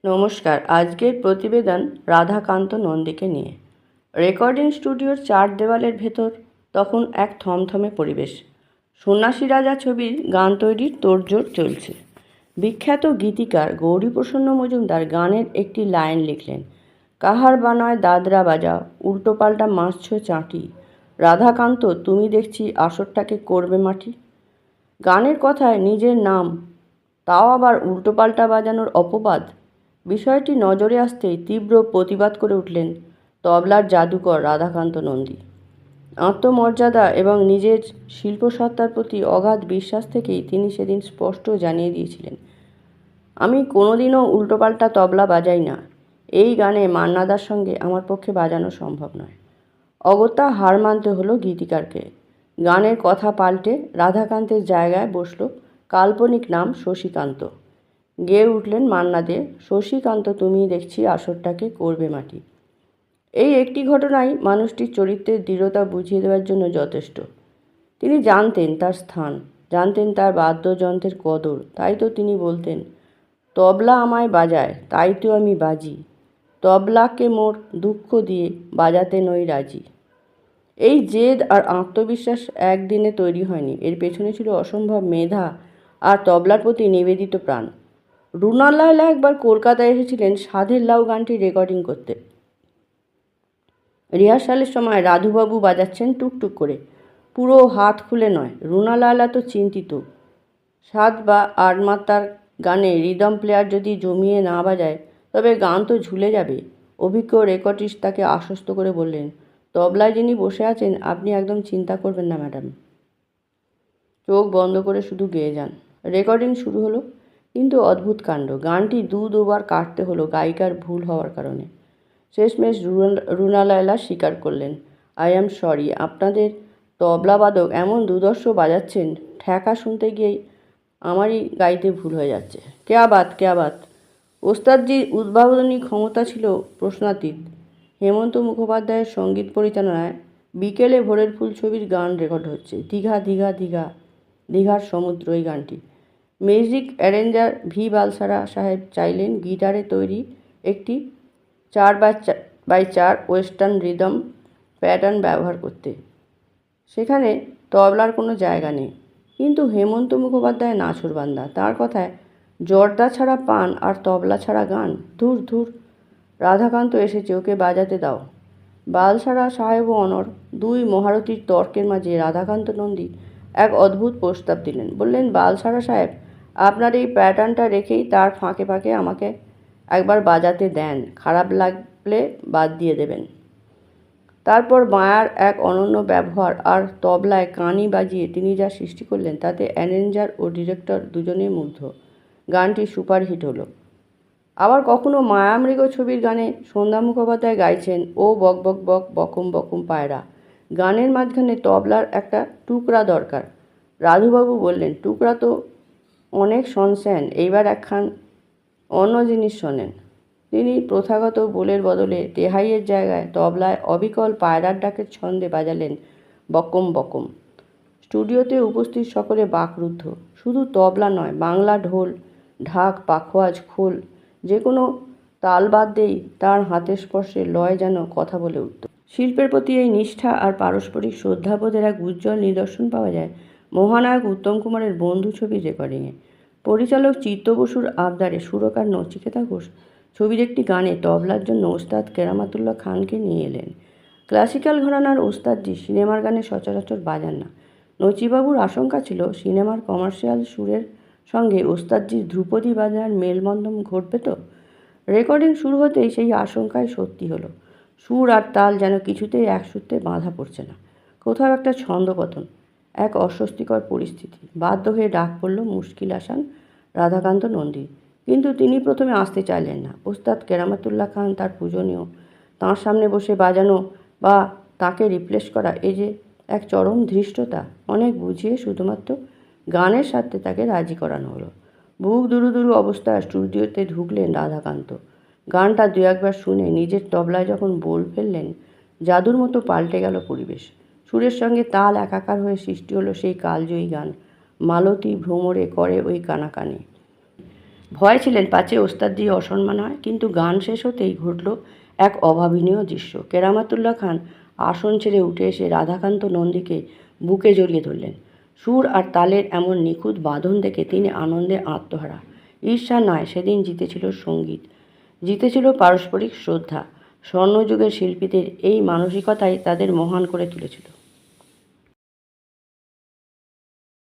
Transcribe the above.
নমস্কার। আজকের প্রতিবেদন রাধাকান্ত নন্দীকে নিয়ে। রেকর্ডিং স্টুডিওর চার দেওয়ালের ভেতর তখন এক থমথমে পরিবেশ। সন্ন্যাসী রাজা ছবির গান তৈরির তোড়জোড় চলছে। বিখ্যাত গীতিকার গৌরীপ্রসন্ন মজুমদার গানের একটি লাইন লিখলেন, কাহার বানায় দাদরা বাজা, উল্টোপাল্টা মারছ চাঁটি, রাধাকান্ত তুমি দেখছি আসরটাকে করবে মাটি। গানের কথায় নিজের নাম, তাও আবার উল্টোপাল্টা বাজানোর অপবাদ। বিষয়টি নজরে আসতেই তীব্র প্রতিবাদ করে উঠলেন তবলার জাদুকর রাধাকান্ত নন্দী। আত্মমর্যাদা এবং নিজের শিল্পসত্তার প্রতি অগাধ বিশ্বাস থেকেই তিনি সেদিন স্পষ্ট জানিয়ে দিয়েছিলেন, আমি কোনোদিনও উল্টোপাল্টা তবলা বাজাই না। এই গানে মান্নাদার সঙ্গে আমার পক্ষে বাজানো সম্ভব নয়। অগত্যা হার মানতে হলো গীতিকারকে। গানের কথা পাল্টে রাধাকান্তের জায়গায় বসল কাল্পনিক নাম শশীকান্ত। গেয়ে উঠলেন মান্না দে, শশীকান্ত তুমি দেখছি আসরটাকে করবে মাটি। এই একটি ঘটনাই মানুষটির চরিত্রের দৃঢ়তা বুঝিয়ে দেওয়ার জন্য যথেষ্ট। তিনি জানতেন তার স্থান, জানতেন তার বাদ্যযন্ত্রের কদর, তাই তো তিনি বলতেন, তবলা আমায় বাজায় তাই তো আমি বাজি, তবলাকে মোর দুঃখ দিয়ে বাজাতে নই রাজি। এই জেদ আর আত্মবিশ্বাস একদিনে তৈরি হয়নি, এর পেছনে ছিল অসম্ভব মেধা আর তবলার প্রতি নিবেদিত প্রাণ। রুনা লায়লা একবার কলকাতায় এসেছিলেন সাধের লাউ গানটি রেকর্ডিং করতে। রিহার্সালের সময় রাধুবাবু বাজাচ্ছেন টুকটুক করে, পুরো হাত খুলে নয়। রুনা লায়লা তো চিন্তিত, সাত বা আট মাত্রার গানে রিদম প্লেয়ার যদি জমিয়ে না বাজায় তবে গান তো ঝুলে যাবে। অভিজ্ঞ রেকর্ডিস্ট তাকে আশ্বস্ত করে বললেন, তবলায় যিনি বসে আছেন আপনি একদম চিন্তা করবেন না ম্যাডাম, চোখ বন্ধ করে শুধু গেয়ে যান। রেকর্ডিং শুরু হলো, কিন্তু অদ্ভুত কাণ্ড, গানটি দুবার কাটতে হলো গায়িকার ভুল হওয়ার কারণে। শেষমেশ রুনা লায়লা স্বীকার করলেন, আই অ্যাম সরি, আপনাদের তবলাবাদক এমন দুর্দর্শ বাজাচ্ছেন, ঠেকা শুনতে গিয়েই আমারই গাইতে ভুল হয়ে যাচ্ছে। কেয়া বাত কেয়া বাত। ওস্তাদজির উদ্ভাবনী ক্ষমতা ছিল প্রশ্নাতীত। হেমন্ত মুখোপাধ্যায়ের সঙ্গীত পরিচালনায় বিকেলে ভোরের ফুল ছবির গান রেকর্ড হচ্ছে। দীঘা দীঘা দীঘা, দীঘার সমুদ্র এই গানটি। মিউজিক অ্যারেঞ্জার ভি বালসারা সাহেব চাইলেন গিটারে তৈরি একটি 4x4 ওয়েস্টার্ন রিদম প্যাটার্ন ব্যবহার করতে। সেখানে তবলার কোনো জায়গা নেই, কিন্তু হেমন্ত মুখোপাধ্যায় নাছোড়বান্দা। তার কথায় জর্দা ছাড়া পান আর তবলা ছাড়া গান, ধুর ধুর, রাধাকান্ত এসেছে, ওকে বাজাতে দাও। বালসারা সাহেব ও অনর, দুই মহারথীর তর্কের মাঝে রাধাকান্ত নন্দী এক অদ্ভুত প্রস্তাব দিলেন। বললেন, বালসারা সাহেব, আপনার এই প্যাটার্নটা রেখেই তার ফাঁকে ফাঁকে আমাকে একবার বাজাতে দেন, খারাপ লাগলে বাদ দিয়ে দেবেন। তারপর মায়ার এক অনন্য ব্যবহার আর তবলায় কানি বাজিয়ে তিনি যা সৃষ্টি করলেন তাতে অ্যারেঞ্জার ও ডিরেক্টর দুজনেই মুগ্ধ। গানটি সুপারহিট হলো। আবার কখনো মায়ামৃগ ছবির গানে সন্ধ্যা মুখোপাধ্যায় গাইছেন, ও বক বক বক বকম বকম পায়রা। গানের মাঝখানে তবলার একটা টুকরা দরকার। রাধুবাবু বললেন, টুকরা তো অনেক শুনছেন, এইবার একখান অন্য জিনিস শোনেন। তিনি প্রথাগত বোলের বদলে তেহাইয়ের জায়গায় তবলায় অবিকল পায়রার ডাকের ছন্দে বাজালেন বকম বকম। স্টুডিওতে উপস্থিত সকলে বাকরুদ্ধ। শুধু তবলা নয়, বাংলা ঢোল, ঢাক, পাখোয়াজ, খোল, যে কোনো তাল বাদ দেই তার হাতের স্পর্শে লয় যেন কথা বলে উঠত। শিল্পের প্রতি এই নিষ্ঠা আর পারস্পরিক শ্রদ্ধাবোধের এক উজ্জ্বল নিদর্শন পাওয়া যায় মহানায়ক উত্তম কুমারের বন্ধু ছবির রেকর্ডিংয়ে। পরিচালক চিত্ত বসুর আবদারে সুরকার নচিকেতা ঘোষ ছবির একটি গানে তবলার জন্য ওস্তাদ কেরামতুল্লাহ খানকে নিয়ে এলেন। ক্লাসিক্যাল ঘরানার ওস্তাদজি সিনেমার গানে সচরাচর বাজান না। নচিবাবুর আশঙ্কা ছিল সিনেমার কমার্শিয়াল সুরের সঙ্গে ওস্তাদজির ধ্রুপদী বাজার মেলবন্ধন ঘটবে তো। রেকর্ডিং শুরু হতেই সেই আশঙ্কায় সত্যি হলো। সুর আর তাল যেন কিছুতেই এক সূত্রে বাঁধা পড়ছে না, কোথাও একটা ছন্দপতন, এক অস্বস্তিকর পরিস্থিতি। বাধ্য হয়ে ডাক পড়ল মুশকিল আসান রাধাকান্ত নন্দী, কিন্তু তিনি প্রথমে আসতে চাইলেন না। ওস্তাদ কেরামতুল্লাহ খান তার পূজনীয়, তাঁর সামনে বসে বাজানো বা তাকে রিপ্লেস করা, এই যে এক চরম ধৃষ্টতা। অনেক বুঝিয়ে শুধুমাত্র গানের স্বার্থে তাকে রাজি করানো হলো। বুক দুরু দুরু অবস্থায় স্টুডিওতে ঢুকলেন রাধাকান্ত। গানটা দু একবার শুনে নিজের তবলায় যখন বোল ফেললেন, জাদুর মতো পাল্টে গেল পরিবেশ। সুরের সঙ্গে তাল একাকার হয়ে সৃষ্টি হলো সেই কালজয়ী গান, মালতী ভ্রমরে করে ওই কানাকানি। ভয় ছিলেন পাছে ওস্তাদ দিয়ে অসম্মান হয়, কিন্তু গান শেষ হতেই ঘটল এক অভাবনীয় দৃশ্য। কেরামতুল্লাহ খান আসন ছেড়ে উঠে এসে রাধাকান্ত নন্দীকে বুকে জড়িয়ে ধরলেন। সুর আর তালের এমন নিখুঁত বাঁধন দেখে তিনি আনন্দে আত্মহারা। ঈর্ষা নয়, সেদিন জিতেছিল সঙ্গীত, জিতেছিল পারস্পরিক শ্রদ্ধা। স্বর্ণযুগের শিল্পীদের এই মানসিকতাই তাদের মহান করে তুলেছিল।